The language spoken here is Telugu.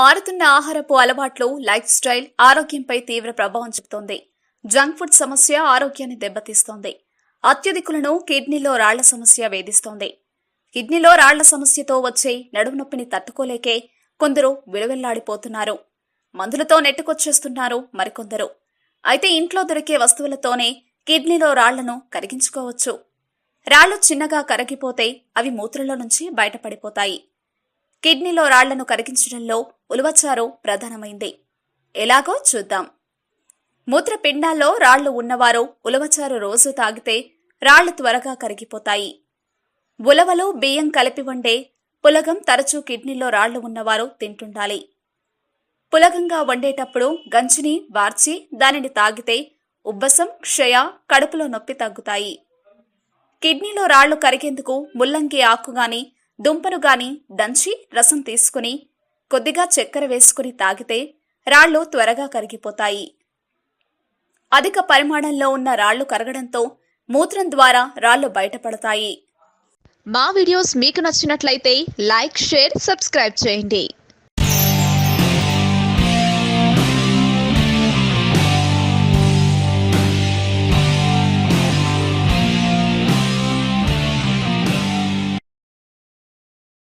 మారుతున్న ఆహారపు అలవాట్లు, లైఫ్ స్టైల్ ఆరోగ్యంపై తీవ్ర ప్రభావం చూపుతోంది. జంక్ ఫుడ్ సమస్య ఆరోగ్యాన్ని దెబ్బతీస్తోంది. అత్యధికులను కిడ్నీలో రాళ్ల సమస్య వేధిస్తోంది. కిడ్నీలో రాళ్ల సమస్యతో వచ్చే నడుము నొప్పిని తట్టుకోలేకే కొందరు విలువెల్లాడిపోతున్నారు. మందులతో నెట్టుకొచ్చేస్తున్నారు మరికొందరు. అయితే ఇంట్లో దొరికే వస్తువులతోనే కిడ్నీలో రాళ్లను కరిగించుకోవచ్చు. రాళ్లు చిన్నగా కరిగిపోతే అవి మూత్రంలో నుంచి బయటపడిపోతాయి. కిడ్నీలో రాళ్లను కరిగించడంలో ఉలవచారు ప్రధానమైంది. ఎలాగో చూద్దాం. మూత్రపిండాల్లో రాళ్లు ఉన్నవారు ఉలవచారు రోజు తాగితే రాళ్లు త్వరగా కరిగిపోతాయి. ఉలవలు, బియ్యం కలిపి వండే పులగం తరచూ కిడ్నీలో రాళ్లు ఉన్నవారు తింటుండాలి. పులగంగా వండేటప్పుడు గంజిని వార్చి దానిని తాగితే ఉబ్బసం, క్షయ, కడుపులో నొప్పి తగ్గుతాయి. కిడ్నీలో రాళ్లు కరిగేందుకు ముల్లంగి ఆకుగాని, దుంపను గాని దంచి రసం తీసుకుని కొద్దిగా చక్కెర వేసుకుని తాగితే రాళ్లు త్వరగా కరిగిపోతాయి. అధిక పరిమాణంలో ఉన్న రాళ్లు కరగడంతో మూత్రం ద్వారా రాళ్లు బయటపడతాయి. మా వీడియోస్ మీకు నచ్చినట్లయితే లైక్, షేర్, సబ్స్క్రైబ్ చేయండి.